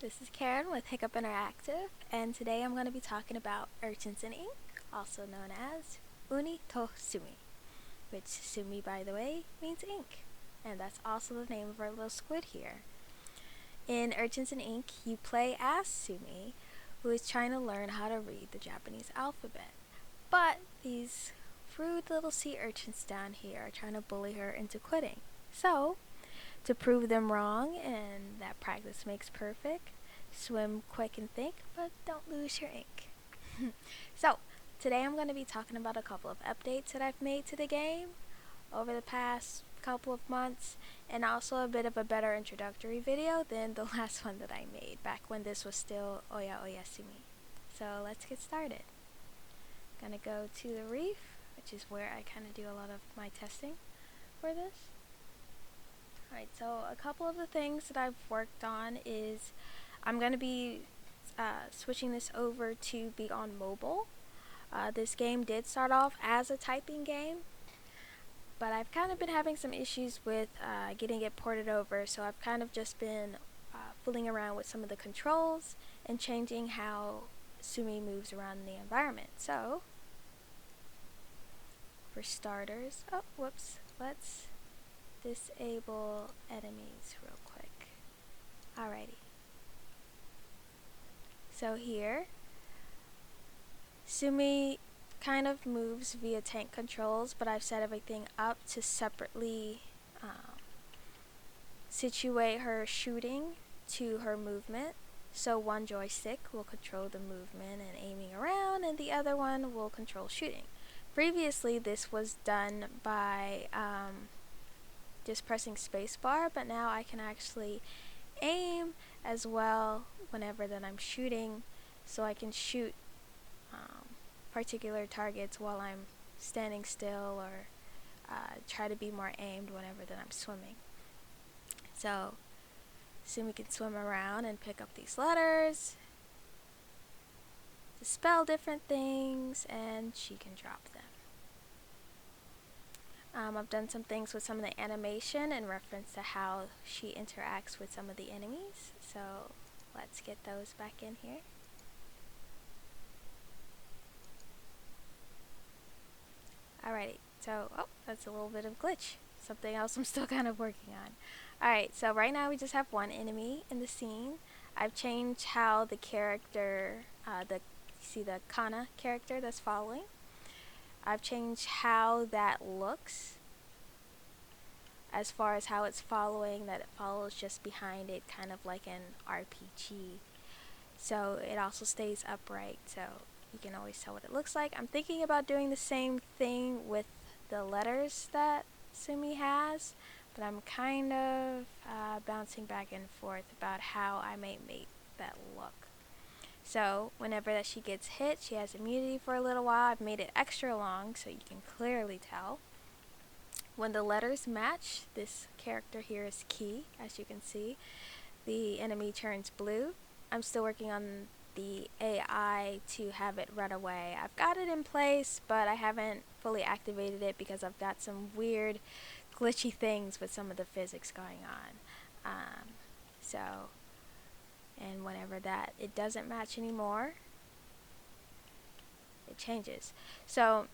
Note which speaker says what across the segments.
Speaker 1: This is Karen with Hiccup Interactive, and today I'm going to be talking about Urchins in Ink, also known as Uni to Sumi, which Sumi, by the way, means ink, and that's also the name of our little squid here. In Urchins in Ink, you play as Sumi, who is trying to learn how to read the Japanese alphabet, but these rude little sea urchins down here are trying to bully her into quitting. So, to prove them wrong and that practice makes perfect, swim quick and think, but don't lose your ink. So, today I'm going to be talking about a couple of updates that I've made to the game over the past couple of months, and also a bit of a better introductory video than the last one that I made back when this was still Oya Oyasumi. So let's get started. I'm going to go to the reef, which is where I kind of do a lot of my testing for this. Alright, so a couple of the things that I've worked on is I'm going to be switching this over to be on mobile. This game did start off as a typing game, but I've kind of been having some issues with getting it ported over, so I've kind of just been fooling around with some of the controls and changing how Sumi moves around in the environment. So, for starters, let's disable enemies real quick. Alrighty. So here, Sumi kind of moves via tank controls, but I've set everything up to separately situate her shooting to her movement. So one joystick will control the movement and aiming around, and the other one will control shooting. Previously, this was done by just pressing spacebar, but now I can actually aim as well whenever that I'm shooting, so I can shoot particular targets while I'm standing still, or try to be more aimed whenever that I'm swimming. So Sumi can swim around and pick up these letters to spell different things, and she can drop them. I've done some things with some of the animation in reference to how she interacts with some of the enemies, so let's get those back in here. Alrighty, so, that's a little bit of glitch. Something else I'm still kind of working on. Alright, so right now we just have one enemy in the scene. I've changed how the character, see the Kana character that's following. I've changed how that looks, as far as how it's following, that it follows just behind it, kind of like an RPG. So it also stays upright, so you can always tell what it looks like. I'm thinking about doing the same thing with the letters that Sumi has, but I'm kind of bouncing back and forth about how I may make that look. So whenever that she gets hit, she has immunity for a little while. I've made it extra long so you can clearly tell. When the letters match, this character here is key, as you can see. The enemy turns blue. I'm still working on the AI to have it run away. I've got it in place, but I haven't fully activated it because I've got some weird glitchy things with some of the physics going on. And whenever that it doesn't match anymore, it changes. So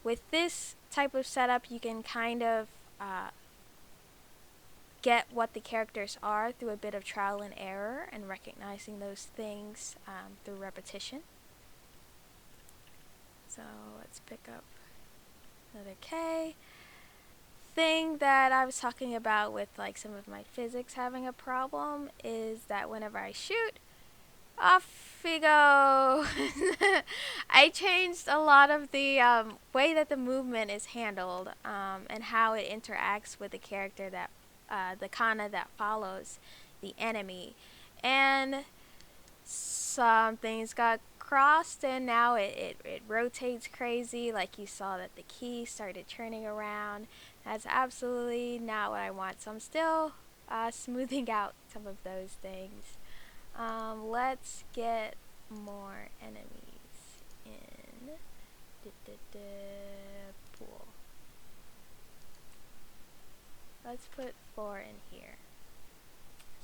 Speaker 1: with this type of setup, you can kind of get what the characters are through a bit of trial and error and recognizing those things through repetition. So let's pick up another K. Thing that I was talking about with like some of my physics having a problem is that whenever I shoot, off we go. I changed a lot of the way that the movement is handled and how it interacts with the character that the Kana that follows the enemy, and some things got crossed, and now it rotates crazy, like you saw that the key started turning around. That's absolutely not what I want, so I'm still smoothing out some of those things. Let's get more enemies in pool. Let's put 4 in here.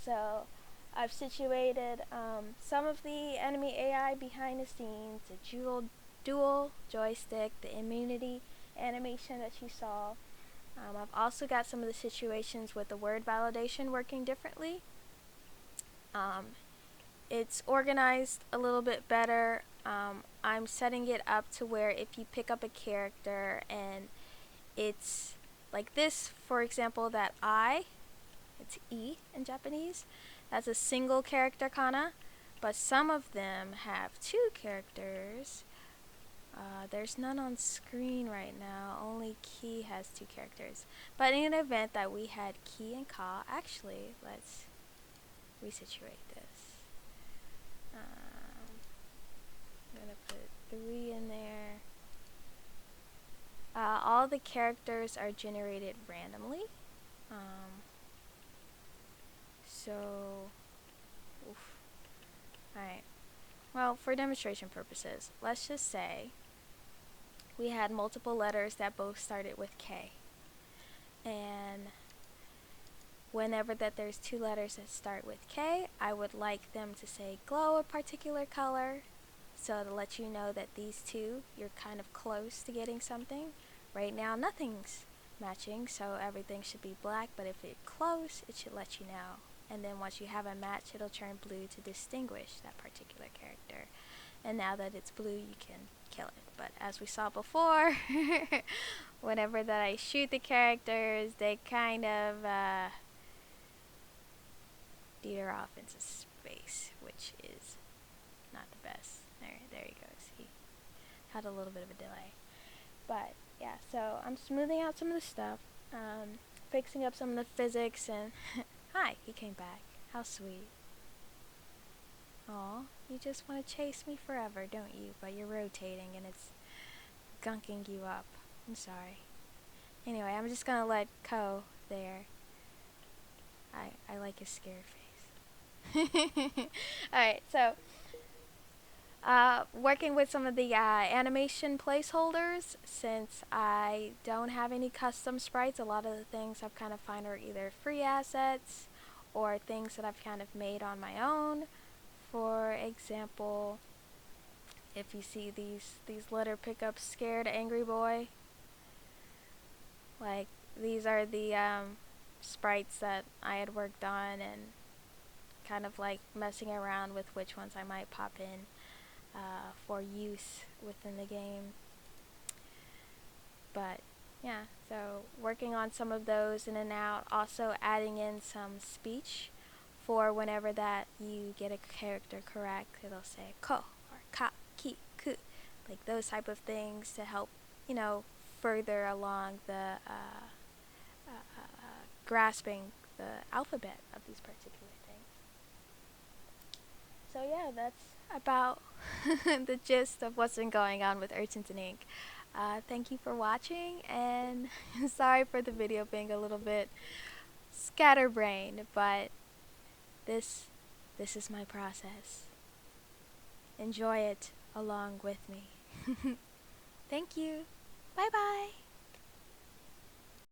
Speaker 1: So I've situated some of the enemy AI behind the scenes, the dual joystick, the immunity animation that you saw. I've also got some of the situations with the word validation working differently. It's organized a little bit better. I'm setting it up to where if you pick up a character and it's like this, for example, that it's E in Japanese, that's a single character kana, but some of them have two characters. There's none on screen right now, only Ki has two characters. But in an event that we had Ki and Ka, actually, let's resituate this. I'm gonna put 3 in there. All the characters are generated randomly. Alright. Well, for demonstration purposes, let's just say we had multiple letters that both started with K. And whenever that there's 2 letters that start with K, I would like them to say glow a particular color. So to let you know that these two, you're kind of close to getting something. Right now, nothing's matching, so everything should be black, but if it's close, it should let you know. And then once you have a match, it'll turn blue to distinguish that particular character. And now that it's blue, you can kill it. But as we saw before, whenever that I shoot the characters, they kind of teeter off into space, which is not the best. There he goes. He had a little bit of a delay. But yeah, so I'm smoothing out some of the stuff, fixing up some of the physics, and hi, he came back. How sweet. Aw, you just want to chase me forever, don't you? But you're rotating and it's gunking you up. I'm sorry. Anyway, I'm just gonna let Ko there. I like his scared face. Alright, so working with some of the animation placeholders, since I don't have any custom sprites, a lot of the things I've kind of found are either free assets or things that I've kind of made on my own. For example, if you see these letter pickups, scared angry boy, like these are the sprites that I had worked on and kind of like messing around with which ones I might pop in for use within the game. But yeah, so working on some of those in and out, also adding in some speech for whenever that you get a character correct, it'll say ko or ka, ki, ku, like those type of things to help, you know, further along the grasping the alphabet of these particular things. So yeah, that's about the gist of what's been going on with Urchins and Ink. Thank you for watching, and sorry for the video being a little bit scatterbrained, but this is my process. Enjoy it along with me. Thank you. Bye bye.